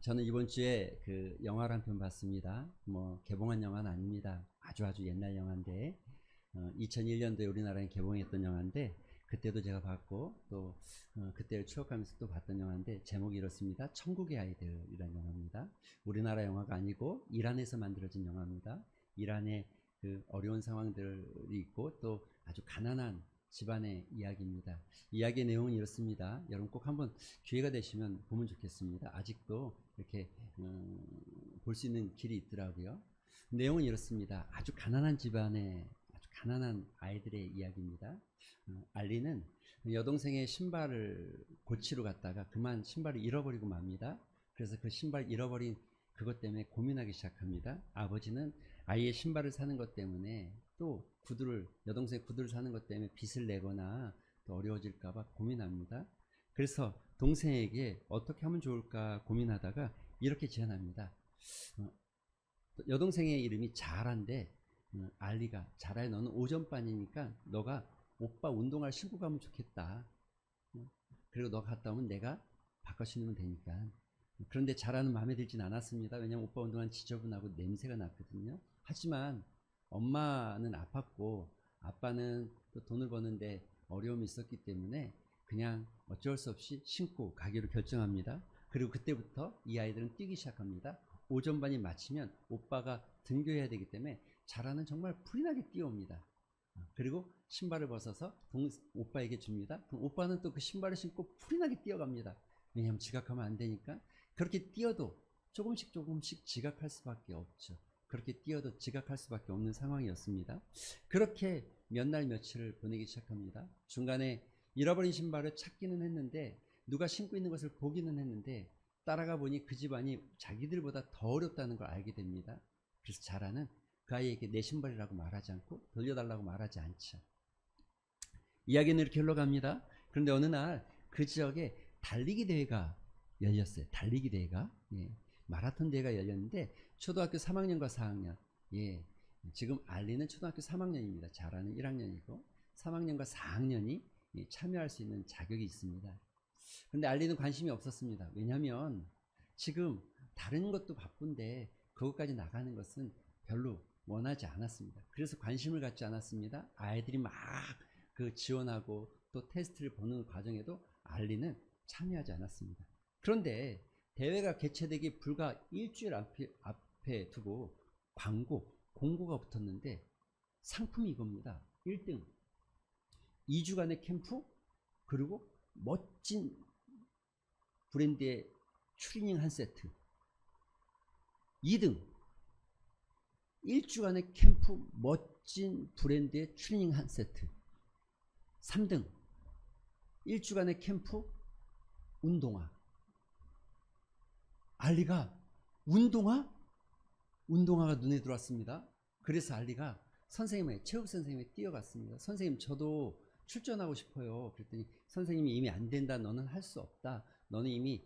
저는 이번 주에 그 영화를 한 편 봤습니다. 뭐 개봉한 영화는 아닙니다. 아주 옛날 영화인데 2001년도에 우리나라에 개봉했던 영화인데 그때도 제가 봤고 또 그때를 추억하면서 또 봤던 영화인데 제목이 이렇습니다. 천국의 아이들이라는 영화입니다. 우리나라 영화가 아니고 이란에서 만들어진 영화입니다. 이란의 그 어려운 상황들이 있고 또 아주 가난한 집안의 이야기입니다. 이야기의 내용은 이렇습니다. 여러분 꼭 한번 기회가 되시면 보면 좋겠습니다. 아직도 이렇게 볼 수 있는 길이 있더라고요. 내용은 이렇습니다. 아주 가난한 집안의 아주 가난한 아이들의 이야기입니다. 알리는 여동생의 신발을 고치러 갔다가 그만 신발을 잃어버리고 맙니다. 그래서 그 신발 잃어버린 그것 때문에 고민하기 시작합니다. 아버지는 아이의 신발을 사는 것 때문에 또 여동생 구두를 사는 것 때문에 빚을 내거나 또 어려워질까봐 고민합니다. 그래서 동생에게 어떻게 하면 좋을까 고민하다가 이렇게 제안합니다. 여동생의 이름이 자라인데 알리가 자라야 너는 오전반이니까 너가 오빠 운동화를 신고 가면 좋겠다. 그리고 너 갔다 오면 내가 바꿔 신으면 되니까. 그런데 자라는 마음에 들진 않았습니다. 왜냐면 오빠 운동화는 지저분하고 냄새가 났거든요. 하지만 엄마는 아팠고 아빠는 또 돈을 버는데 어려움이 있었기 때문에 그냥 어쩔 수 없이 신고 가기로 결정합니다. 그리고 그때부터 이 아이들은 뛰기 시작합니다. 오전반이 마치면 오빠가 등교해야 되기 때문에 자라는 정말 불이 나게 뛰어옵니다. 그리고 신발을 벗어서 오빠에게 줍니다. 그럼 오빠는 또 그 신발을 신고 불이 나게 뛰어갑니다. 왜냐하면 지각하면 안 되니까. 그렇게 뛰어도 조금씩 지각할 수밖에 없죠. 그렇게 뛰어도 지각할 수밖에 없는 상황이었습니다. 그렇게 몇 날 며칠을 보내기 시작합니다. 중간에 잃어버린 신발을 찾기는 했는데 누가 신고 있는 것을 보기는 했는데 따라가 보니 그 집안이 자기들보다 더 어렵다는 걸 알게 됩니다. 그래서 자라는 그 아이에게 내 신발이라고 말하지 않고 돌려달라고 말하지 않죠. 이야기는 이렇게 흘러갑니다. 그런데 어느 날 그 지역에 달리기 대회가 열렸어요. 달리기 대회가 마라톤 대회가 열렸는데 초등학교 3학년과 4학년 지금 알리는 초등학교 3학년입니다. 자라는 1학년이고 3학년과 4학년이 참여할 수 있는 자격이 있습니다. 그런데 알리는 관심이 없었습니다. 왜냐하면 지금 다른 것도 바쁜데 그것까지 나가는 것은 별로 원하지 않았습니다. 그래서 관심을 갖지 않았습니다. 아이들이 막 그 지원하고 또 테스트를 보는 과정에도 알리는 참여하지 않았습니다. 그런데 대회가 개최되기 불과 일주일 앞에 두고 공고가 붙었는데 상품이 이겁니다. 1등 2주간의 캠프 그리고 멋진 브랜드의 추리닝 한 세트. 2등 1주간의 캠프 멋진 브랜드의 추리닝 한 세트. 3등 1주간의 캠프 운동화. 알리가 운동화가 눈에 들어왔습니다. 그래서 알리가 체육 선생님에 뛰어갔습니다. 선생님 저도 출전하고 싶어요. 그랬더니 선생님이 이미 안 된다. 너는 할 수 없다. 너는 이미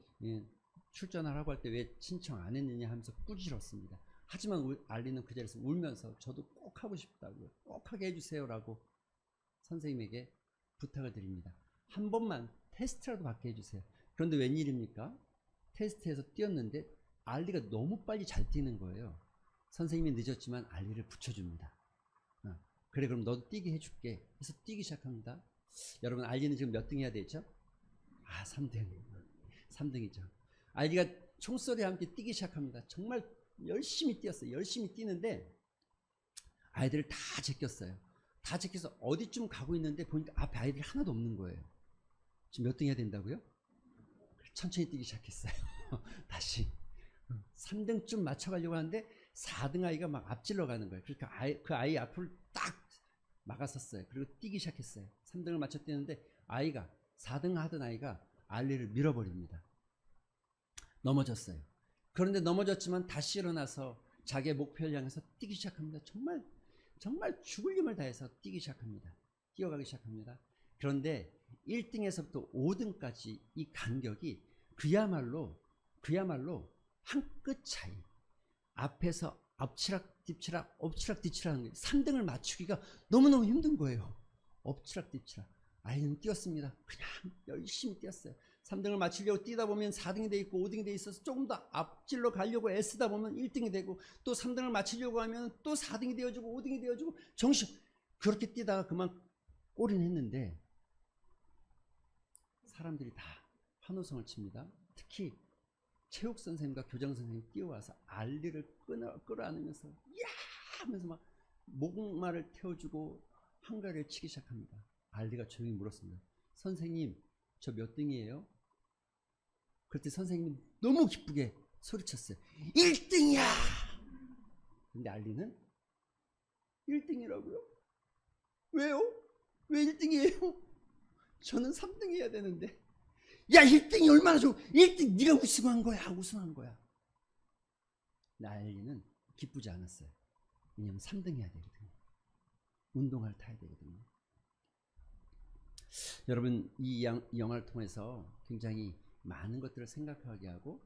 출전하라고 할 때 왜 신청 안 했느냐 하면서 꾸짖었습니다. 하지만 알리는 그 자리에서 울면서 저도 꼭 하고 싶다고요. 꼭 하게 해주세요라고 선생님에게 부탁을 드립니다. 한 번만 테스트라도 받게 해주세요. 그런데 웬일입니까? 테스트에서 뛰었는데 알리가 너무 빨리 잘 뛰는 거예요. 선생님이 늦었지만 알리를 붙여줍니다. 그래 그럼 너도 뛰게 해줄게. 그래서 뛰기 시작합니다. 여러분 알리는 지금 몇 등 해야 되죠? 3등이죠. 알리가 총소리와 함께 뛰기 시작합니다. 정말 열심히 뛰었어요. 열심히 뛰는데 아이들을 다 제꼈어요. 다 제껴서 어디쯤 가고 있는데 보니까 앞에 아이들이 하나도 없는 거예요. 지금 몇 등 해야 된다고요? 천천히 뛰기 시작했어요. 다시 3등쯤 맞춰가려고 하는데 4등 아이가 막 앞질러 가는 거예요. 그러니까 그 아이 앞을 딱 막았었어요. 그리고 뛰기 시작했어요. 3등을 맞춰 뛰는데 4등 하던 아이가 알리를 밀어버립니다. 넘어졌어요. 그런데 넘어졌지만 다시 일어나서 자기의 목표를 향해서 뛰기 시작합니다. 정말 죽을 힘을 다해서 뛰어가기 시작합니다. 그런데 1등에서부터 5등까지 이 간격이 그야말로 한 끗 차이. 앞에서 엎치락뒤치락 하는 거예요. 3등을 맞추기가 너무너무 힘든 거예요. 엎치락뒤치락. 아이는 뛰었습니다. 그냥 열심히 뛰었어요. 3등을 맞추려고 뛰다 보면 4등이 돼 있고 5등이 돼 있어서 조금 더 앞질러 가려고 애쓰다 보면 1등이 되고, 또 3등을 맞추려고 하면 또 4등이 되어주고 5등이 되어주고, 정신 그렇게 뛰다가 그만 꼴은 했는데 사람들이 다 환호성을 칩니다. 특히 체육 선생님과 교장 선생님이 뛰어와서 알리를 끌어안으면서 야 하면서 막 목마를 태워주고 한가를 치기 시작합니다. 알리가 조용히 물었습니다. 선생님, 저 몇 등이에요? 그때 선생님이 너무 기쁘게 소리쳤어요. 1등이야! 근데 알리는 1등이라고요? 왜요? 왜 1등이에요? 저는 3등 해야 되는데. 야, 1등이 얼마나 좋아. 1등 네가 우승한 거야. 우승한 거야. 알리는 기쁘지 않았어요. 왜냐면 3등 해야 되거든요. 운동화를 타야 되거든요. 여러분, 이 영화를 통해서 굉장히 많은 것들을 생각하게 하고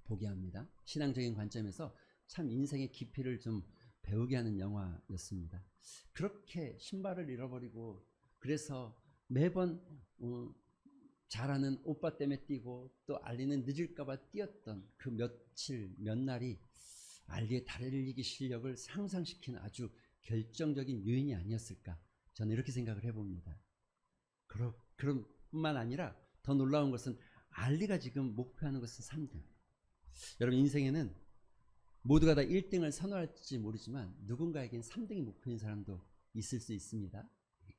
보게 합니다. 신앙적인 관점에서 참 인생의 깊이를 좀 배우게 하는 영화였습니다. 그렇게 신발을 잃어버리고, 그래서 매번 잘하는 오빠 때문에 뛰고, 또 알리는 늦을까봐 뛰었던 그 며칠 몇 날이 알리의 달리기 실력을 상상시키는 아주 결정적인 요인이 아니었을까, 저는 이렇게 생각을 해봅니다. 그런 뿐만 아니라 더 놀라운 것은 알리가 지금 목표하는 것은 3등. 여러분, 인생에는 모두가 다 1등을 선호할지 모르지만 누군가에겐 3등이 목표인 사람도 있을 수 있습니다.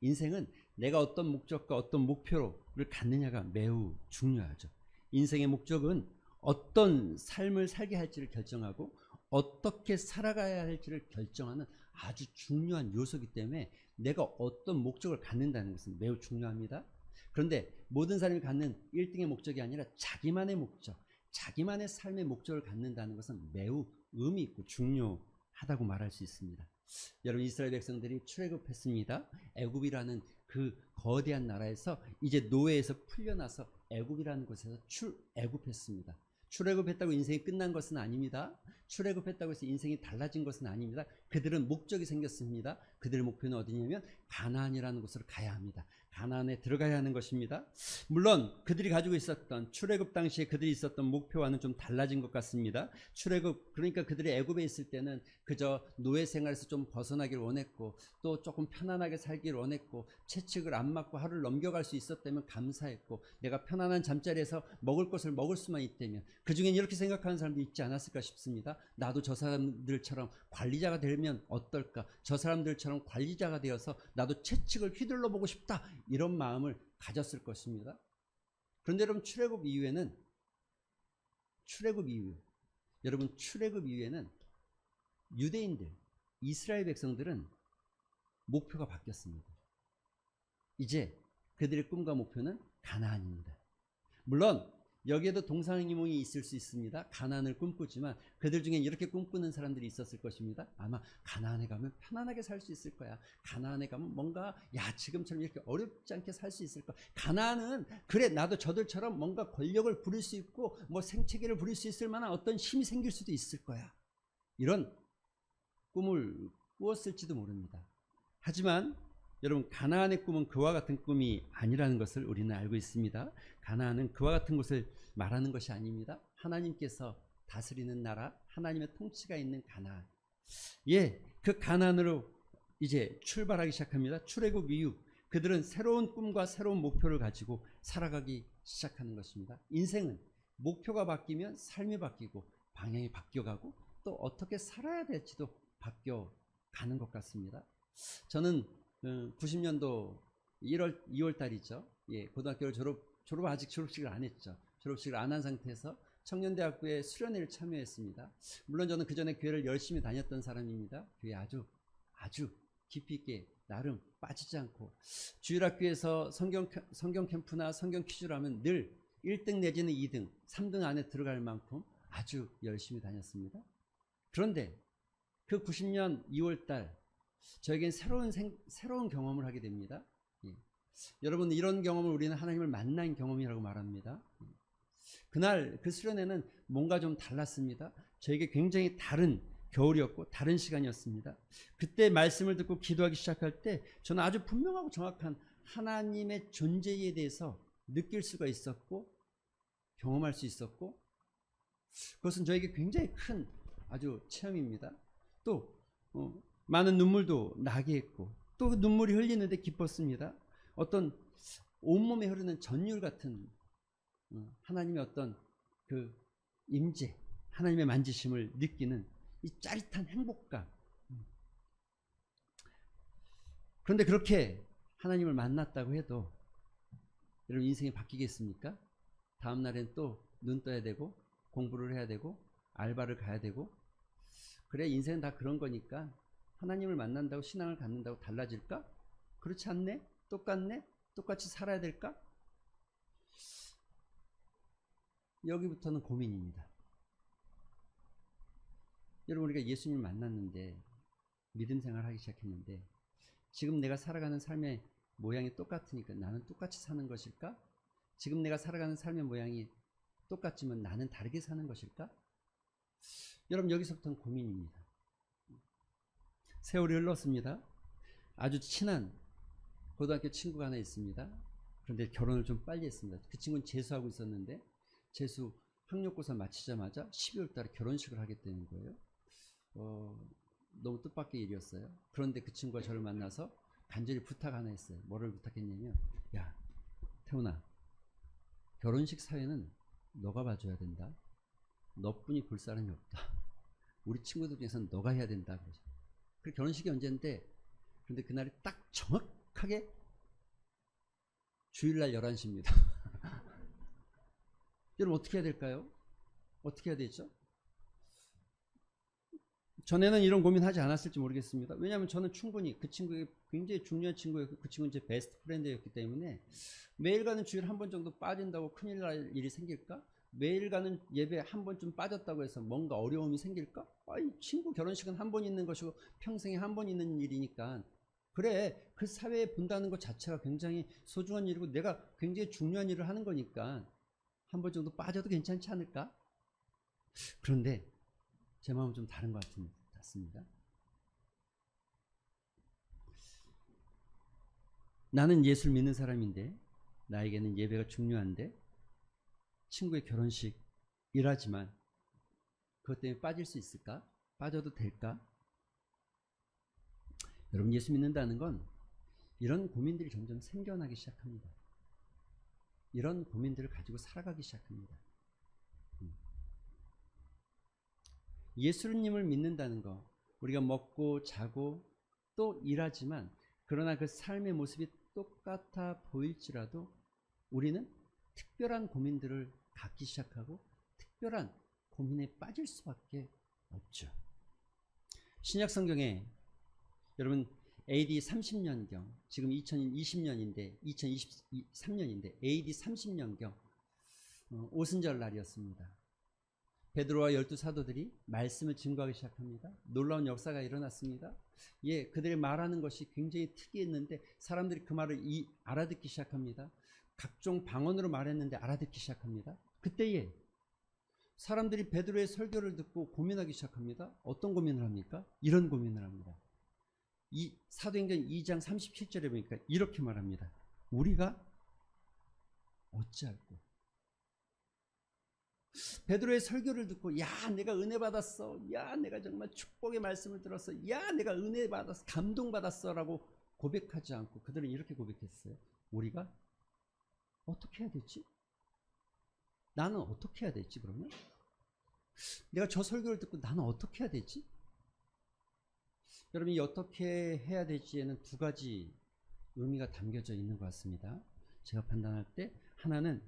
인생은 내가 어떤 목적과 어떤 목표를 갖느냐가 매우 중요하죠. 인생의 목적은 어떤 삶을 살게 할지를 결정하고 어떻게 살아가야 할지를 결정하는 아주 중요한 요소이기 때문에 내가 어떤 목적을 갖는다는 것은 매우 중요합니다. 그런데 모든 사람이 갖는 1등의 목적이 아니라 자기만의 목적, 자기만의 삶의 목적을 갖는다는 것은 매우 의미 있고 중요하다고 말할 수 있습니다. 여러분, 이스라엘 백성들이 출애굽했습니다. 애굽이라는 그 거대한 나라에서 이제 노예에서 풀려나서 애굽이라는 곳에서 출애굽했습니다. 출애굽했다고 인생이 끝난 것은 아닙니다. 출애굽했다고 해서 인생이 달라진 것은 아닙니다. 그들은 목적이 생겼습니다. 그들의 목표는 어디냐면 가나안이라는 곳으로 가야 합니다. 가나안에 들어가야 하는 것입니다. 물론 그들이 가지고 있었던, 출애굽 당시에 그들이 있었던 목표와는 좀 달라진 것 같습니다. 출애굽, 그러니까 그들이 애굽에 있을 때는 그저 노예 생활에서 좀 벗어나기를 원했고, 또 조금 편안하게 살기를 원했고, 채찍을 안 맞고 하루를 넘겨갈 수 있었다면 감사했고, 내가 편안한 잠자리에서 먹을 것을 먹을 수만 있다면, 그 중엔 이렇게 생각하는 사람도 있지 않았을까 싶습니다. 나도 저 사람들처럼 관리자가 되면 어떨까? 저 사람들처럼 관리자가 되어서 나도 채찍을 휘둘러 보고 싶다, 이런 마음을 가졌을 것입니다. 그런데 여러분, 출애굽 이후에는 유대인들, 이스라엘 백성들은 목표가 바뀌었습니다. 이제 그들의 꿈과 목표는 가나안입니다. 물론 여기에도 동상이몽이 있을 수 있습니다. 가나안을 꿈꾸지만 그들 중엔 이렇게 꿈꾸는 사람들이 있었을 것입니다. 아마 가나안에 가면 편안하게 살 수 있을 거야. 가나안에 가면 뭔가 지금처럼 이렇게 어렵지 않게 살 수 있을 거야. 가나안은 그래, 나도 저들처럼 뭔가 권력을 부릴 수 있고 뭐 생채기를 부릴 수 있을 만한 어떤 힘이 생길 수도 있을 거야. 이런 꿈을 꾸었을지도 모릅니다. 하지만 여러분, 가나안의 꿈은 그와 같은 꿈이 아니라는 것을 우리는 알고 있습니다. 가나안은 그와 같은 곳을 말하는 것이 아닙니다. 하나님께서 다스리는 나라, 하나님의 통치가 있는 가나안. 그 가나안으로 이제 출발하기 시작합니다. 출애굽 이후 그들은 새로운 꿈과 새로운 목표를 가지고 살아가기 시작하는 것입니다. 인생은 목표가 바뀌면 삶이 바뀌고 방향이 바뀌어가고 또 어떻게 살아야 될지도 바뀌어가는 것 같습니다. 저는 90년도 2월 달이죠. 고등학교를 아직 졸업식을 안 했죠. 졸업식을 안 한 상태에서 청년대학교에 수련회를 참여했습니다. 물론 저는 그 전에 교회를 열심히 다녔던 사람입니다. 교회 아주 깊이 있게 나름 빠지지 않고, 주일학교에서 성경 캠프나 성경 퀴즈를 하면 늘 1등 내지는 2등, 3등 안에 들어갈 만큼 아주 열심히 다녔습니다. 그런데 그 90년 2월 달 저에겐 새로운 경험을 하게 됩니다. 여러분, 이런 경험을 우리는 하나님을 만난 경험이라고 말합니다. 그날 그 수련회는 뭔가 좀 달랐습니다. 저에게 굉장히 다른 겨울이었고 다른 시간이었습니다. 그때 말씀을 듣고 기도하기 시작할 때 저는 아주 분명하고 정확한 하나님의 존재에 대해서 느낄 수가 있었고 경험할 수 있었고 그것은 저에게 굉장히 큰 아주 체험입니다. 또 많은 눈물도 나게 했고 또 그 눈물이 흘리는데 기뻤습니다. 어떤 온몸에 흐르는 전율 같은 하나님의 어떤 그 임재, 하나님의 만지심을 느끼는 이 짜릿한 행복감. 그런데 그렇게 하나님을 만났다고 해도 여러분 인생이 바뀌겠습니까? 다음 날엔 또 눈 떠야 되고 공부를 해야 되고 알바를 가야 되고 그래 인생은 다 그런 거니까 하나님을 만난다고 신앙을 갖는다고 달라질까? 그렇지 않네? 똑같네? 똑같이 살아야 될까? 여기부터는 고민입니다. 여러분 우리가 예수님을 만났는데 믿음 생활을 하기 시작했는데 지금 내가 살아가는 삶의 모양이 똑같으니까 나는 똑같이 사는 것일까? 지금 내가 살아가는 삶의 모양이 똑같지만 나는 다르게 사는 것일까? 여러분 여기서부터는 고민입니다. 세월이 흘렀습니다. 아주 친한 고등학교 친구가 하나 있습니다. 그런데 결혼을 좀 빨리 했습니다. 그 친구는 재수하고 있었는데 재수 학력고사 마치자마자 12월 달에 결혼식을 하겠다는 거예요. 너무 뜻밖의 일이었어요. 그런데 그 친구가 저를 만나서 간절히 부탁 하나 했어요. 뭐를 부탁했냐면 야 태훈아 결혼식 사회는 너가 봐줘야 된다. 너뿐이 볼 사람이 없다. 우리 친구들 중에서는 너가 해야 된다. 그 결혼식이 언제인데 그런데 그날이 딱 정확하게 주일날 11시입니다. 여러분 어떻게 해야 될까요? 어떻게 해야 되죠? 전에는 이런 고민하지 않았을지 모르겠습니다. 왜냐하면 저는 충분히 그 친구에게 굉장히 중요한 친구였고 그 친구는 제 베스트 프렌드였기 때문에 매일 가는 주일 한 번 정도 빠진다고 큰일 날 일이 생길까? 매일 가는 예배 한 번쯤 빠졌다고 해서 뭔가 어려움이 생길까? 이 친구 결혼식은 한 번 있는 것이고 평생에 한 번 있는 일이니까 그래 그 사회에 본다는 것 자체가 굉장히 소중한 일이고 내가 굉장히 중요한 일을 하는 거니까 한 번 정도 빠져도 괜찮지 않을까? 그런데 제 마음은 좀 다른 것 같습니다. 나는 예수를 믿는 사람인데 나에게는 예배가 중요한데 친구의 결혼식이라지만 그것 때문에 빠질 수 있을까? 빠져도 될까? 여러분 예수 믿는다는 건 이런 고민들이 점점 생겨나기 시작합니다. 이런 고민들을 가지고 살아가기 시작합니다. 예수님을 믿는다는 거 우리가 먹고 자고 또 일하지만 그러나 그 삶의 모습이 똑같아 보일지라도 우리는 특별한 고민들을 갖기 시작하고 특별한 고민에 빠질 수밖에 없죠. 신약 성경에 여러분 AD 30년경 지금 2020년인데 2023년인데 AD 30년경 오순절 날이었습니다. 베드로와 12사도들이 말씀을 증거하기 시작합니다. 놀라운 역사가 일어났습니다. 그들의 말하는 것이 굉장히 특이했는데 사람들이 그 말을 알아듣기 시작합니다. 각종 방언으로 말했는데 알아듣기 시작합니다. 그때에 사람들이 베드로의 설교를 듣고 고민하기 시작합니다. 어떤 고민을 합니까? 이런 고민을 합니다. 이 사도행전 2장 37절에 보니까 이렇게 말합니다. 우리가 어찌할꼬? 베드로의 설교를 듣고 야 내가 은혜 받았어, 야 내가 정말 축복의 말씀을 들었어, 야 내가 은혜 받았어, 감동받았어 라고 고백하지 않고 그들은 이렇게 고백했어요. 우리가 어떻게 해야 되지? 나는 어떻게 해야 되지? 그러면 내가 저 설교를 듣고 나는 어떻게 해야 되지? 여러분이 어떻게 해야 될지에는 두 가지 의미가 담겨져 있는 것 같습니다. 제가 판단할 때 하나는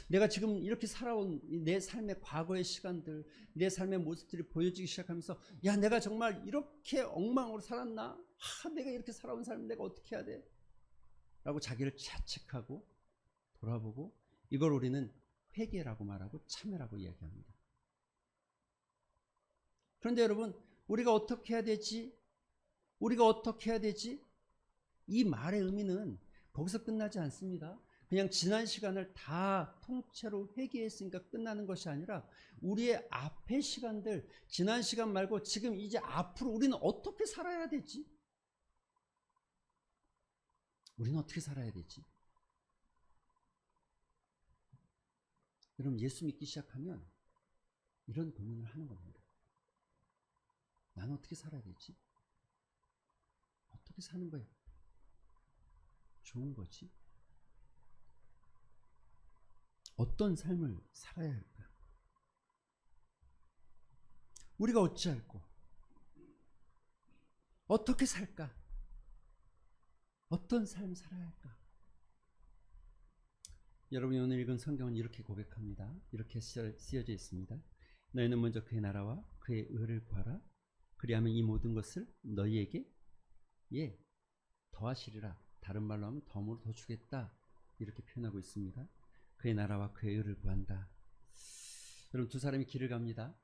내가 지금 이렇게 살아온 내 삶의 과거의 시간들, 내 삶의 모습들이 보여지기 시작하면서 야 내가 정말 이렇게 엉망으로 살았나? 내가 이렇게 살아온 삶을 내가 어떻게 해야 돼? 라고 자기를 자책하고 돌아보고 이걸 우리는 회개라고 말하고 참회라고 이야기합니다. 그런데 여러분 우리가 어떻게 해야 되지? 우리가 어떻게 해야 되지? 이 말의 의미는 거기서 끝나지 않습니다. 그냥 지난 시간을 다 통째로 회개했으니까 끝나는 것이 아니라 우리의 앞의 시간들, 지난 시간 말고 지금 이제 앞으로 우리는 어떻게 살아야 되지? 우리는 어떻게 살아야 되지? 여러분 예수 믿기 시작하면 이런 고민을 하는 겁니다. 나는 어떻게 살아야 되지? 어떻게 사는 거야? 좋은 거지? 어떤 삶을 살아야 할까? 우리가 어찌할꼬? 어떻게 살까? 어떤 삶을 살아야 할까? 여러분이 오늘 읽은 성경은 이렇게 고백합니다. 이렇게 쓰여져 있습니다. 너희는 먼저 그의 나라와 그의 의를 구하라. 그리하면 이 모든 것을 너희에게 더하시리라. 다른 말로 하면 덤으로 더 주겠다. 이렇게 표현하고 있습니다. 그의 나라와 그의 의를 구한다. 여러분 두 사람이 길을 갑니다.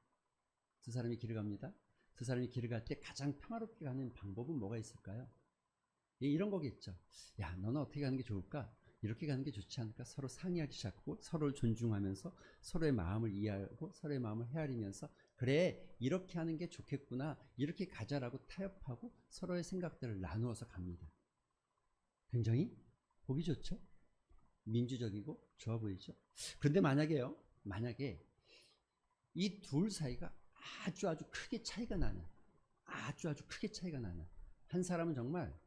두 사람이 길을 갈 때 가장 평화롭게 가는 방법은 뭐가 있을까요? 이런 거겠죠. 야, 너는 어떻게 가는 게 좋을까? 이렇게 가는 게 좋지 않을까? 서로 상의하기 시작하고 서로를 존중하면서 서로의 마음을 이해하고 서로의 마음을 헤아리면서 그래, 이렇게 하는 게 좋겠구나, 이렇게 가자라고 타협하고 서로의 생각들을 나누어서 갑니다. 굉장히 보기 좋죠? 민주적이고 좋아 보이죠? 그런데 만약에 이 둘 사이가 아주 크게 차이가 나는, 한 사람은 정말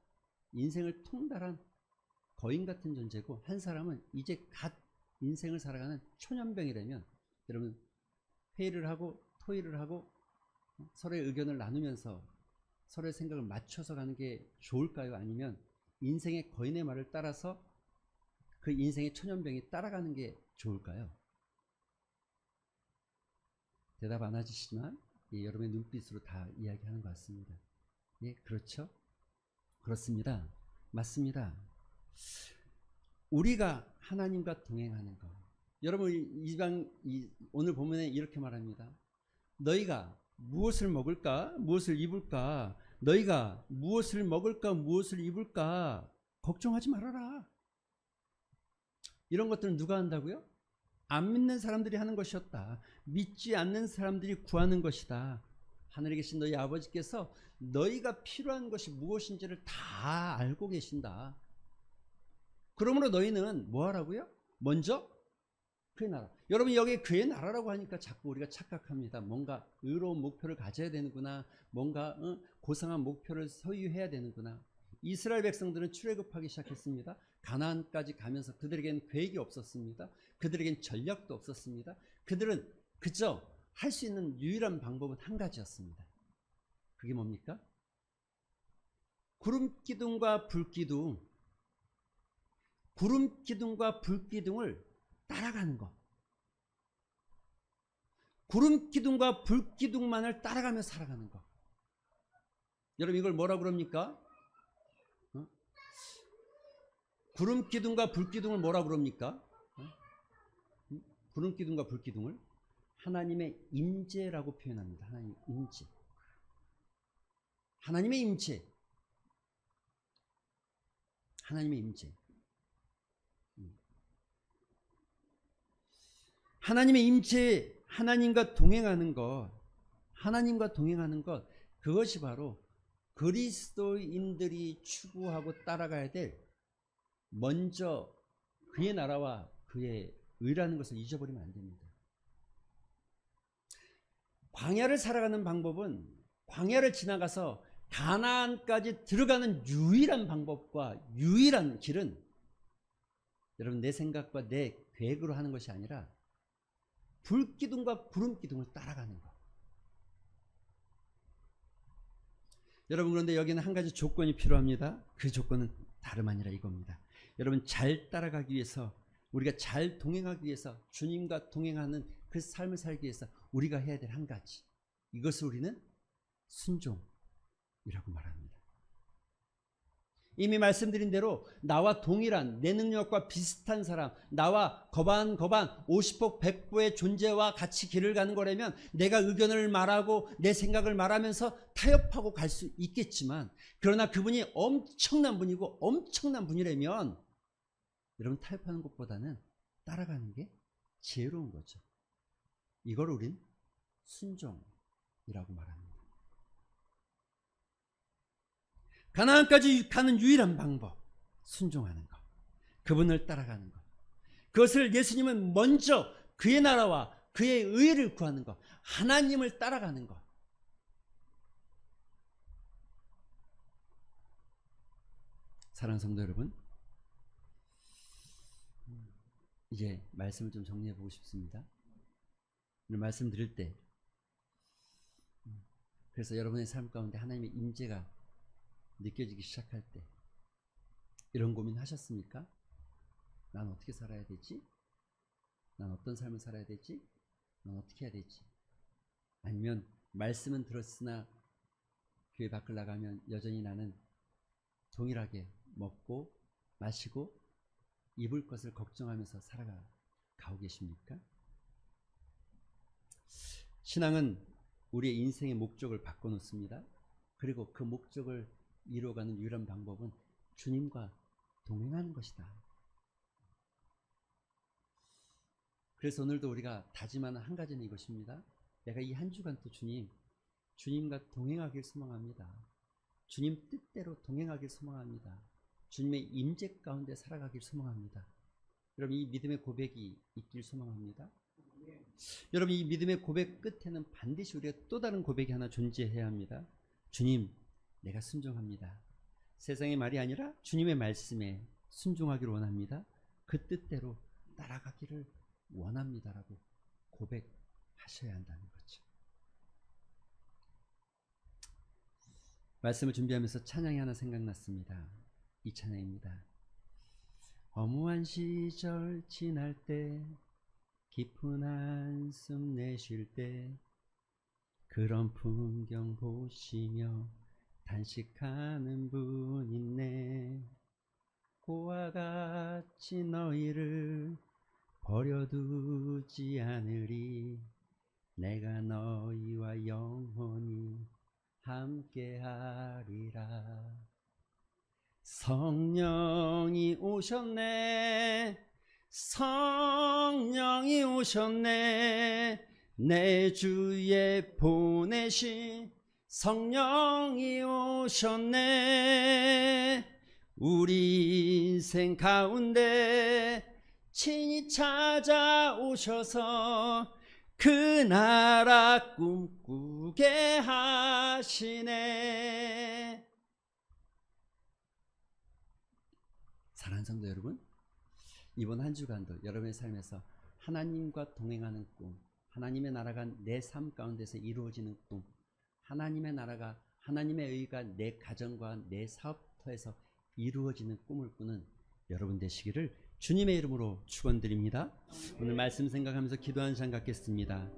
인생을 통달한 거인 같은 존재고 한 사람은 이제 갓 인생을 살아가는 초년병이라면, 여러분 회의를 하고 토의를 하고 서로의 의견을 나누면서 서로의 생각을 맞춰서 가는 게 좋을까요? 아니면 인생의 거인의 말을 따라서 그 인생의 초년병이 따라가는 게 좋을까요? 대답 안 하시지만 여러분의 눈빛으로 다 이야기하는 것 같습니다. 예, 그렇죠? 그렇습니다. 맞습니다. 우리가 하나님과 동행하는 것. 여러분 오늘 본문에 이렇게 말합니다. 너희가 무엇을 먹을까? 무엇을 입을까? 너희가 무엇을 먹을까? 무엇을 입을까? 걱정하지 말아라. 이런 것들은 누가 한다고요? 안 믿는 사람들이 하는 것이었다. 믿지 않는 사람들이 구하는 것이다. 하늘에 계신 너희 아버지께서 너희가 필요한 것이 무엇인지를 다 알고 계신다. 그러므로 너희는 뭐 하라고요? 먼저 그의 나라. 여러분 여기 그의 나라라고 하니까 자꾸 우리가 착각합니다. 뭔가 의로운 목표를 가져야 되는구나. 뭔가 고상한 목표를 소유해야 되는구나. 이스라엘 백성들은 출애굽하기 시작했습니다. 가나안까지 가면서 그들에겐 계획이 없었습니다. 그들에겐 전략도 없었습니다. 그들은 그저 할 수 있는 유일한 방법은 한 가지였습니다. 그게 뭡니까? 구름기둥과 불기둥을 따라가는 것. 구름기둥과 불기둥만을 따라가며 살아가는 것. 여러분 이걸 뭐라고 그럽니까? 구름기둥과 불기둥을 뭐라고 그럽니까? 구름기둥과 불기둥을 하나님의 임재라고 표현합니다. 하나님의 임재. 하나님의 임재. 하나님의 임재. 하나님의 임재, 하나님과 동행하는 것, 그것이 바로 그리스도인들이 추구하고 따라가야 될, 먼저 그의 나라와 그의 의라는 것을 잊어버리면 안 됩니다. 광야를 살아가는 방법은, 광야를 지나가서 가나안까지 들어가는 유일한 방법과 유일한 길은 여러분 내 생각과 내 계획으로 하는 것이 아니라 불기둥과 구름기둥을 따라가는 것. 여러분 그런데 여기는 한 가지 조건이 필요합니다. 그 조건은 다름 아니라 이겁니다. 여러분 잘 따라가기 위해서, 우리가 잘 동행하기 위해서, 주님과 동행하는 그 삶을 살기 위해서 우리가 해야 될 한 가지, 이것을 우리는 순종이라고 말합니다. 이미 말씀드린 대로 나와 동일한, 내 능력과 비슷한 사람, 나와 거반 50복 100보의 존재와 같이 길을 가는 거라면 내가 의견을 말하고 내 생각을 말하면서 타협하고 갈 수 있겠지만, 그러나 그분이 엄청난 분이고 엄청난 분이라면 여러분 타협하는 것보다는 따라가는 게 지혜로운 거죠. 이걸 우린 순종이라고 말합니다. 가나안까지 가는 유일한 방법, 순종하는 것, 그분을 따라가는 것. 그것을 예수님은 먼저 그의 나라와 그의 의를 구하는 것, 하나님을 따라가는 것. 사랑하는 성도 여러분, 이제 말씀을 좀 정리해 보고 싶습니다. 오늘 말씀 드릴 때, 그래서 여러분의 삶 가운데 하나님의 임재가 느껴지기 시작할 때 이런 고민 하셨습니까? 난 어떻게 살아야 되지? 난 어떤 삶을 살아야 되지? 난 어떻게 해야 되지? 아니면 말씀은 들었으나 교회 밖을 나가면 여전히 나는 동일하게 먹고 마시고 입을 것을 걱정하면서 살아가고 계십니까? 신앙은 우리의 인생의 목적을 바꿔놓습니다. 그리고 그 목적을 이루어가는 유일한 방법은 주님과 동행하는 것이다. 그래서 오늘도 우리가 다짐하는 한 가지는 이것입니다. 내가 이 한 주간 또 주님과 동행하길 소망합니다. 주님 뜻대로 동행하길 소망합니다. 주님의 임재 가운데 살아가길 소망합니다. 여러분, 이 믿음의 고백이 있길 소망합니다. 여러분, 이 믿음의 고백 끝에는 반드시 우리가 또 다른 고백이 하나 존재해야 합니다. 주님, 내가 순종합니다. 세상의 말이 아니라 주님의 말씀에 순종하기를 원합니다. 그 뜻대로 따라가기를 원합니다라고 고백하셔야 한다는 거죠. 말씀을 준비하면서 찬양이 하나 생각났습니다. 이 찬양입니다. 허무한 시절 지날 때, 깊은 한숨 내쉴 때, 그런 풍경 보시며 단식하는 분 있네. 고와 같이 너희를 버려두지 않으리. 내가 너희와 영원히 함께하리라. 성령이 오셨네. 성령이 오셨네. 내 주에 보내신 성령이 오셨네. 우리 인생 가운데 친히 찾아오셔서 그 나라 꿈꾸게 하시네. 사랑하는 성도 여러분, 이번 한 주간도 여러분의 삶에서 하나님과 동행하는 꿈, 하나님의 나라가 내 삶 가운데서 이루어지는 꿈, 하나님의 나라가, 하나님의 의가 내 가정과 내 사업터에서 이루어지는 꿈을 꾸는 여러분 되시기를 주님의 이름으로 축원드립니다. 오늘 말씀 생각하면서 기도하는 시간 갖겠습니다.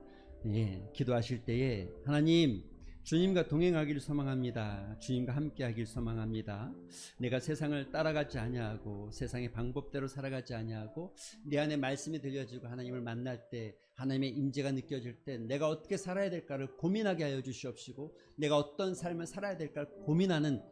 기도하실 때에 하나님, 주님과 동행하기를 소망합니다. 주님과 함께하기를 소망합니다. 내가 세상을 따라가지 아니하고 세상의 방법대로 살아가지 아니하고 내 안에 말씀이 들려지고 하나님을 만날 때, 하나님의 임재가 느껴질 때 내가 어떻게 살아야 될까를 고민하게 하여 주시옵시고, 내가 어떤 삶을 살아야 될까를 고민하는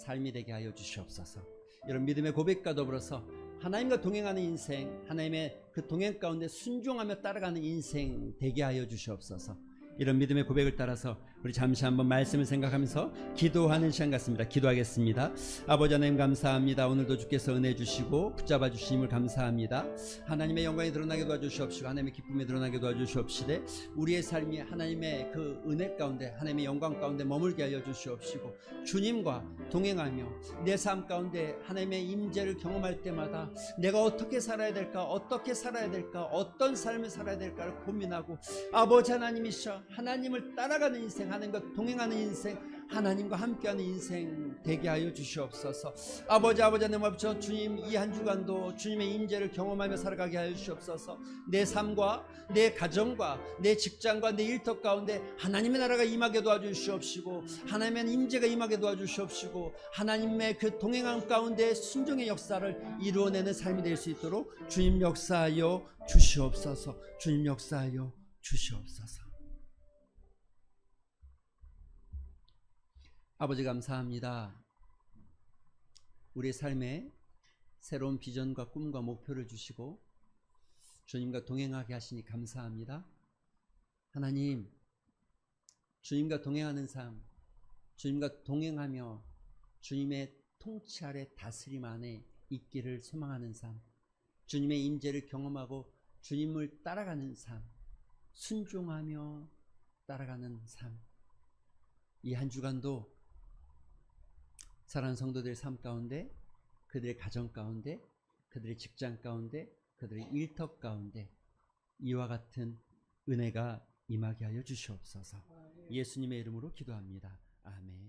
삶이 되게 하여 주시옵소서. 이런 믿음의 고백과 더불어서 하나님과 동행하는 인생, 하나님의 그 동행 가운데 순종하며 따라가는 인생 되게 하여 주시옵소서. 이런 믿음의 고백을 따라서 우리 잠시 한번 말씀을 생각하면서 기도하는 시간 같습니다. 기도하겠습니다. 아버지 하나님, 감사합니다. 오늘도 주께서 은혜 주시고 붙잡아 주심을 감사합니다. 하나님의 영광이 드러나게 도와주시옵시고 하나님의 기쁨이 드러나게 도와주시옵시되 우리의 삶이 하나님의 그 은혜 가운데, 하나님의 영광 가운데 머물게 하여 주시옵시고, 주님과 동행하며 내 삶 가운데 하나님의 임재를 경험할 때마다 내가 어떻게 살아야 될까, 어떻게 살아야 될까, 어떤 삶을 살아야 될까를 고민하고, 아버지 하나님이셔 하나님을 따라가는 인생, 하나님과 동행하는 인생, 하나님과 함께하는 인생 되게 하여 주시옵소서. 아버지 하나님 앞에 주님, 이 한 주간도 주님의 임재를 경험하며 살아가게 하여 주시옵소서. 내 삶과 내 가정과 내 직장과 내 일터 가운데 하나님의 나라가 임하게 도와주시옵시고, 하나님의 임재가 임하게 도와주시옵시고, 하나님의 그 동행함 가운데 순종의 역사를 이루어내는 삶이 될 수 있도록 주님 역사하여 주시옵소서. 주님 역사하여 주시옵소서. 아버지 감사합니다. 우리의 삶에 새로운 비전과 꿈과 목표를 주시고 주님과 동행하게 하시니 감사합니다. 하나님, 주님과 동행하는 삶, 주님과 동행하며 주님의 통치 아래 다스림 안에 있기를 소망하는 삶, 주님의 임재를 경험하고 주님을 따라가는 삶, 순종하며 따라가는 삶. 이 한 주간도 사랑하는 성도들의 삶 가운데, 그들의 가정 가운데, 그들의 직장 가운데, 그들의 일터 가운데 이와 같은 은혜가 임하게 하여 주시옵소서. 예수님의 이름으로 기도합니다. 아멘.